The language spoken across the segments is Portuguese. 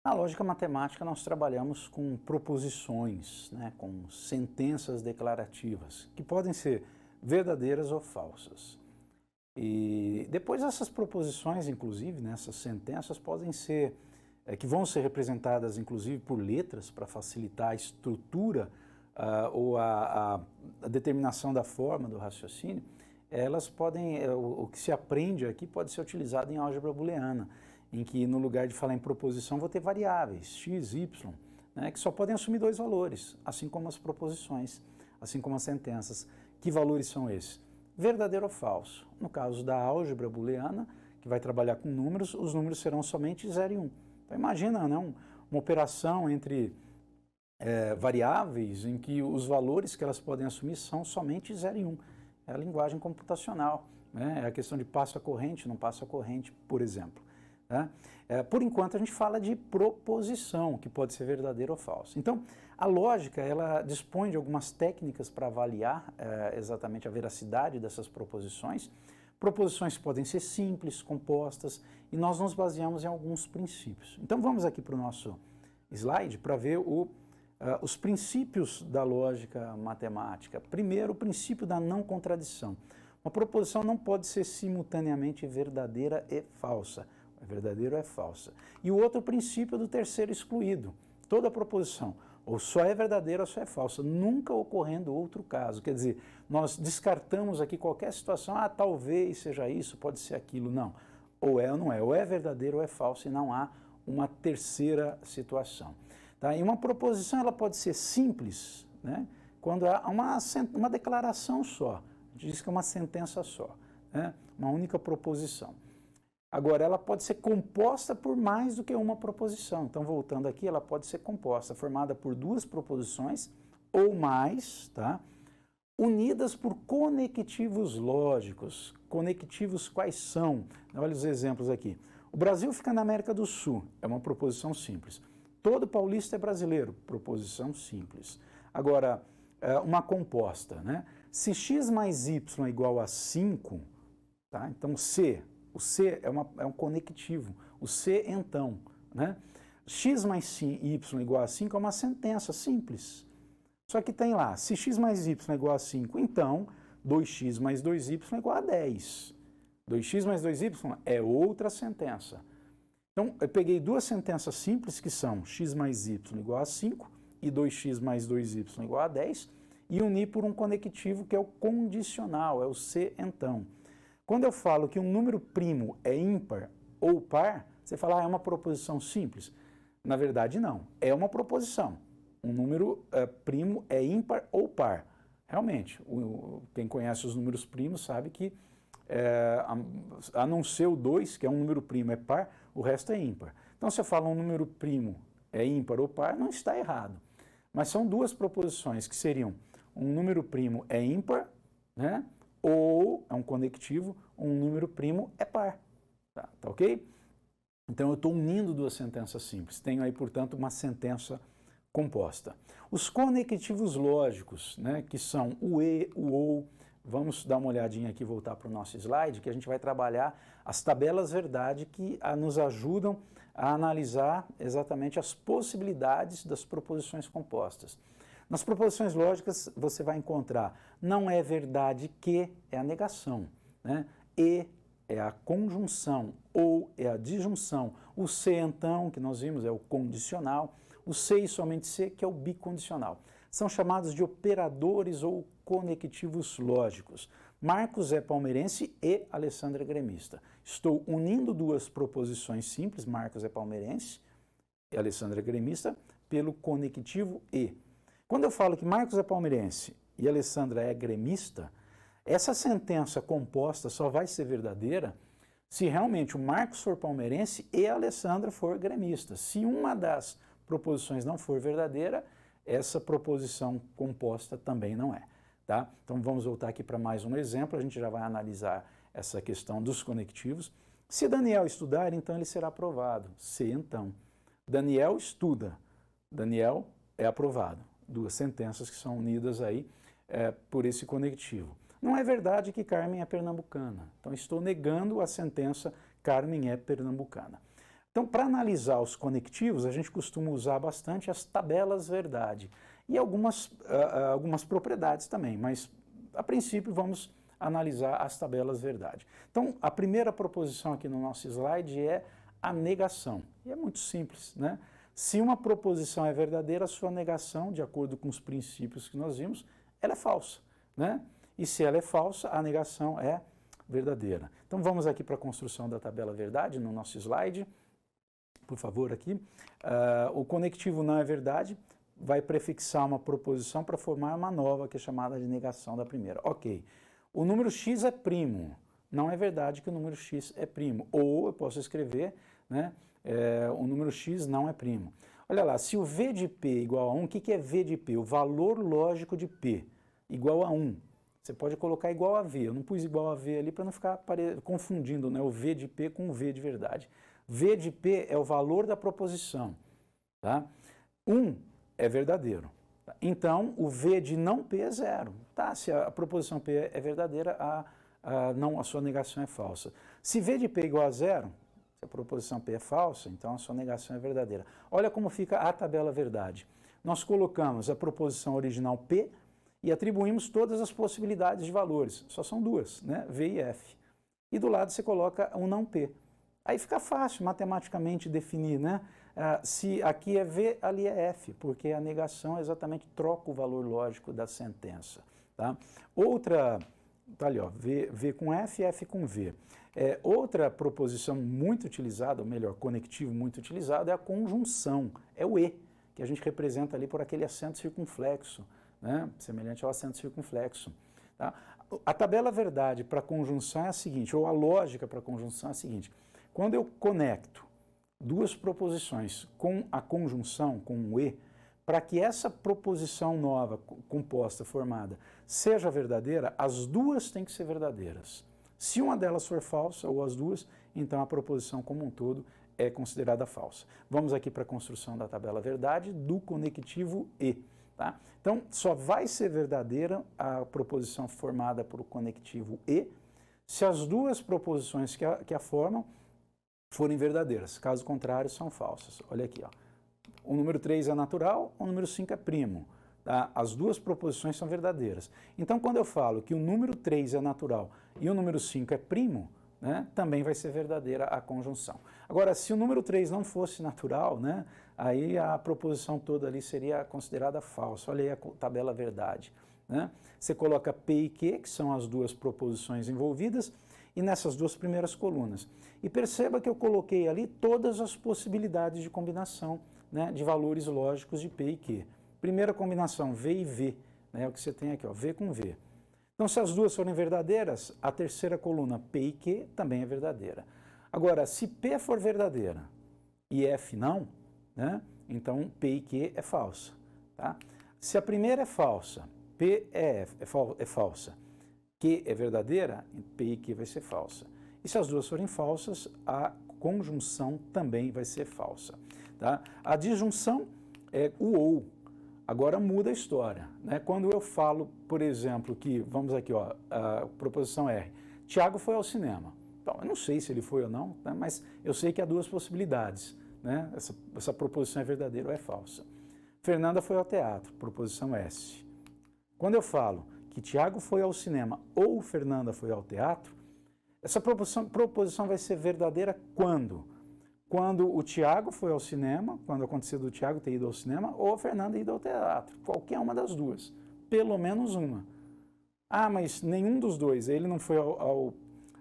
Na lógica matemática, nós trabalhamos com proposições, né, com sentenças declarativas, que podem ser verdadeiras ou falsas. E depois essas proposições, inclusive, né, essas sentenças podem ser, que vão ser representadas, inclusive, por letras, para facilitar a estrutura ou a determinação da forma do raciocínio. Elas podem, o que se aprende aqui pode ser utilizado em álgebra booleana, em que no lugar de falar em proposição vou ter variáveis, x, y, né, que só podem assumir dois valores, assim como as proposições, assim como as sentenças. Que valores são esses? Verdadeiro ou falso. No caso da álgebra booleana, que vai trabalhar com números, os números serão somente 0 e 1. Então imagina, né, uma operação entre variáveis em que os valores que elas podem assumir são somente 0 e 1. É a linguagem computacional, né? É a questão de passo a corrente, não passo a corrente, por exemplo. Tá? Por enquanto a gente fala de proposição, que pode ser verdadeira ou falsa. Então, a lógica, ela dispõe de algumas técnicas para avaliar exatamente a veracidade dessas proposições. Proposições podem ser simples, compostas, e nós nos baseamos em alguns princípios. Então vamos aqui para o nosso slide para ver os princípios da lógica matemática. Primeiro, o princípio da não contradição. Uma proposição não pode ser simultaneamente verdadeira e falsa. É verdadeiro ou é falsa. E o outro princípio do terceiro excluído. Toda proposição ou só é verdadeira ou só é falsa, nunca ocorrendo outro caso. Quer dizer, nós descartamos aqui qualquer situação, talvez seja isso, pode ser aquilo. Não. Ou é ou não é. Ou é verdadeiro ou é falso e não há uma terceira situação. Tá? E uma proposição ela pode ser simples, né? Quando há uma declaração só. A gente diz que é uma sentença só, né? Uma única proposição. Agora, ela pode ser composta por mais do que uma proposição. Então, voltando aqui, ela pode ser composta, formada por duas proposições ou mais, tá? Unidas por conectivos lógicos. Conectivos quais são? Olha os exemplos aqui. O Brasil fica na América do Sul, é uma proposição simples. Todo paulista é brasileiro, proposição simples. Agora, uma composta, né? Se x mais y é igual a 5, tá? Então, o C é um conectivo, o C então, né? X mais y igual a 5 é uma sentença simples. Só que tem lá, se x mais y é igual a 5, então 2x mais 2y é igual a 10. 2x mais 2y é outra sentença. Então, eu peguei duas sentenças simples, que são x mais y igual a 5 e 2x mais 2y igual a 10, e uni por um conectivo que é o condicional, é o C então. Quando eu falo que um número primo é ímpar ou par, você fala, é uma proposição simples. Na verdade, não. É uma proposição. Um número primo é ímpar ou par. Realmente, quem conhece os números primos sabe que, a não ser o 2, que é um número primo, é par, o resto é ímpar. Então, se eu falo um número primo é ímpar ou par, não está errado. Mas são duas proposições que seriam um número primo é ímpar, né? Ou é um conectivo, um número primo é par. Tá ok? Então, eu estou unindo duas sentenças simples. Tenho aí, portanto, uma sentença composta. Os conectivos lógicos, né, que são o e, o ou, vamos dar uma olhadinha aqui, voltar para o nosso slide, que a gente vai trabalhar as tabelas verdade que nos ajudam a analisar exatamente as possibilidades das proposições compostas. Nas proposições lógicas, você vai encontrar não é verdade que é a negação, né? E é a conjunção, ou é a disjunção. O se, então, que nós vimos, é o condicional. O se e somente se, que é o bicondicional. São chamados de operadores ou conectivos lógicos. Marcos é palmeirense e Alessandra é gremista. Estou unindo duas proposições simples, Marcos é palmeirense e Alessandra é gremista, pelo conectivo e. Quando eu falo que Marcos é palmeirense e Alessandra é gremista, essa sentença composta só vai ser verdadeira se realmente o Marcos for palmeirense e a Alessandra for gremista. Se uma das proposições não for verdadeira, essa proposição composta também não é. Tá? Então vamos voltar aqui para mais um exemplo, a gente já vai analisar essa questão dos conectivos. Se Daniel estudar, então ele será aprovado. Se então. Daniel estuda, Daniel é aprovado. Duas sentenças que são unidas aí por esse conectivo. Não é verdade que Carmen é pernambucana. Então, estou negando a sentença Carmen é pernambucana. Então, para analisar os conectivos, a gente costuma usar bastante as tabelas verdade e algumas propriedades também, mas a princípio vamos analisar as tabelas verdade. Então, a primeira proposição aqui no nosso slide é a negação. E é muito simples, né? Se uma proposição é verdadeira, a sua negação, de acordo com os princípios que nós vimos, ela é falsa, né? E se ela é falsa, a negação é verdadeira. Então vamos aqui para a construção da tabela verdade no nosso slide. Por favor, aqui. O conectivo não é verdade, vai prefixar uma proposição para formar uma nova, que é chamada de negação da primeira. Ok. O número x é primo. Não é verdade que o número x é primo. Ou eu posso escrever, né, o número x não é primo. Olha lá, se o v de p igual a 1, o que é v de p? O valor lógico de p igual a 1. Você pode colocar igual a v. Eu não pus igual a v ali para não ficar confundindo, né, o v de p com o v de verdade. V de p é o valor da proposição. Tá? 1 é verdadeiro. Então, o v de não p é 0. Tá? Se a proposição p é verdadeira, a sua negação é falsa. Se v de p é igual a 0, se a proposição p é falsa, então a sua negação é verdadeira. Olha como fica a tabela verdade. Nós colocamos a proposição original p e atribuímos todas as possibilidades de valores. Só são duas, né? V e F. E do lado você coloca um não p. Aí fica fácil matematicamente definir, né? Se aqui é V, ali é F, porque a negação exatamente troca o valor lógico da sentença. Tá? Outra, tá ali, ó, v com F, F com V. Outra proposição muito utilizada, ou melhor, conectivo muito utilizado, é a conjunção, é o E, que a gente representa ali por aquele acento circunflexo, né? Semelhante ao acento circunflexo. Tá? A tabela verdade para conjunção é a seguinte, ou a lógica para conjunção é a seguinte: quando eu conecto duas proposições com a conjunção, com o E, para que essa proposição nova, composta, formada, seja verdadeira, as duas têm que ser verdadeiras. Se uma delas for falsa, ou as duas, então a proposição como um todo é considerada falsa. Vamos aqui para a construção da tabela verdade do conectivo E. Tá? Então, só vai ser verdadeira a proposição formada por o conectivo E se as duas proposições que a formam forem verdadeiras. Caso contrário, são falsas. Olha aqui, ó. O número 3 é natural, o número 5 é primo. Tá? As duas proposições são verdadeiras. Então, quando eu falo que o número 3 é natural e o número 5 é primo, né, também vai ser verdadeira a conjunção. Agora, se o número 3 não fosse natural, né, aí a proposição toda ali seria considerada falsa. Olha aí a tabela verdade. Né? Você coloca P e Q, que são as duas proposições envolvidas, e nessas duas primeiras colunas. E perceba que eu coloquei ali todas as possibilidades de combinação, né, de valores lógicos de P e Q. Primeira combinação, V e V, né, é o que você tem aqui, ó, V com V. Então, se as duas forem verdadeiras, a terceira coluna, P e Q, também é verdadeira. Agora, se P for verdadeira e F não, né, então P e Q é falsa. Tá? Se a primeira é falsa, P é falsa, Q é verdadeira, P e Q vai ser falsa. E se as duas forem falsas, a conjunção também vai ser falsa. Tá? A disjunção é o ou. Agora muda a história. Né? Quando eu falo, por exemplo, que, vamos aqui, ó, a proposição R, Tiago foi ao cinema. Então, eu não sei se ele foi ou não, né? Mas eu sei que há duas possibilidades. Né? Essa proposição é verdadeira ou é falsa. Fernanda foi ao teatro, proposição S. Quando eu falo que Tiago foi ao cinema ou Fernanda foi ao teatro, essa proposição vai ser verdadeira quando? Quando o Tiago foi ao cinema, quando aconteceu do Tiago ter ido ao cinema, ou a Fernanda ido ao teatro. Qualquer uma das duas. Pelo menos uma. Ah, mas nenhum dos dois. Ele não foi ao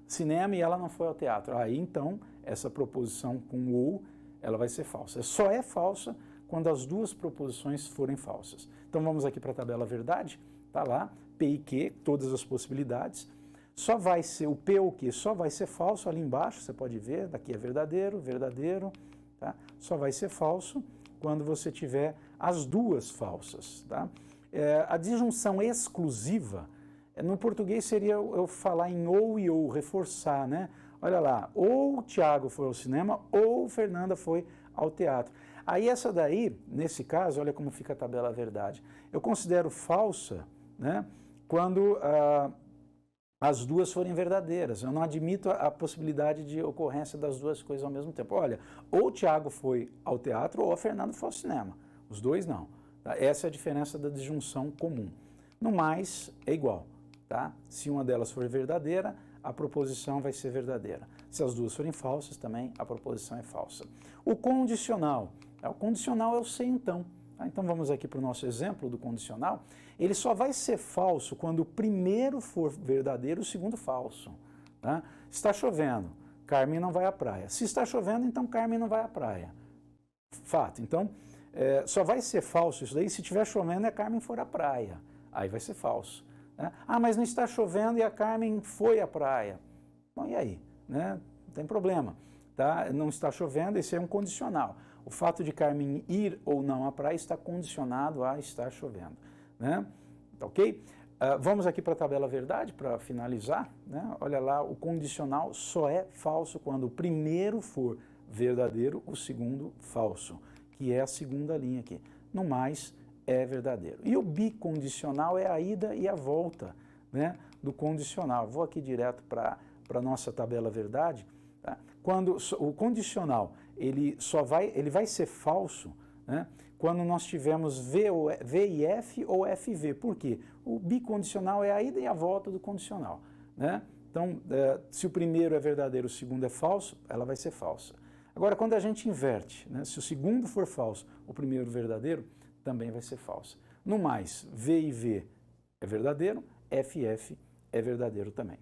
cinema e ela não foi ao teatro. Aí, então, essa proposição com ou, ela vai ser falsa. Só é falsa quando as duas proposições forem falsas. Então, vamos aqui para a tabela verdade. Está lá, P e Q, todas as possibilidades. Só vai ser, o P ou Q só vai ser falso ali embaixo, você pode ver, daqui é verdadeiro, verdadeiro, tá? Só vai ser falso quando você tiver as duas falsas, tá? A disjunção exclusiva, no português seria eu falar em ou e ou, reforçar, né? Olha lá, ou o Tiago foi ao cinema ou Fernanda foi ao teatro. Aí essa daí, nesse caso, olha como fica a tabela verdade. Eu considero falsa, né? Quando as duas forem verdadeiras. Eu não admito a possibilidade de ocorrência das duas coisas ao mesmo tempo. Olha, ou o Tiago foi ao teatro ou a Fernanda foi ao cinema. Os dois não. Tá? Essa é a diferença da disjunção comum. No mais, é igual. Tá? Se uma delas for verdadeira, a proposição vai ser verdadeira. Se as duas forem falsas, também a proposição é falsa. O condicional. O condicional é o se então. Tá? Então vamos aqui para o nosso exemplo do condicional. Ele só vai ser falso quando o primeiro for verdadeiro e o segundo falso. Tá? Está chovendo, Carmen não vai à praia. Se está chovendo, então Carmen não vai à praia. Fato. Então, só vai ser falso isso daí se estiver chovendo e a Carmen for à praia. Aí vai ser falso. Né? Ah, mas não está chovendo e a Carmen foi à praia. Bom, e aí? Né? Não tem problema. Tá? Não está chovendo, esse é um condicional. O fato de Carmen ir ou não à praia está condicionado a estar chovendo. Né? Ok? Vamos aqui para a tabela verdade, para finalizar. Né? Olha lá, o condicional só é falso quando o primeiro for verdadeiro, o segundo falso, que é a segunda linha aqui. No mais, é verdadeiro. E o bicondicional é a ida e a volta, né, do condicional. Vou aqui direto para a nossa tabela verdade. Tá? Quando o condicional ele vai ser falso, né, quando nós tivermos VIF ou FV. Por quê? O bicondicional é a ida e a volta do condicional. Né? Então, se o primeiro é verdadeiro, o segundo é falso, ela vai ser falsa. Agora, quando a gente inverte, né, se o segundo for falso, o primeiro verdadeiro, também vai ser falsa. No mais, V e V é verdadeiro, FF é verdadeiro também.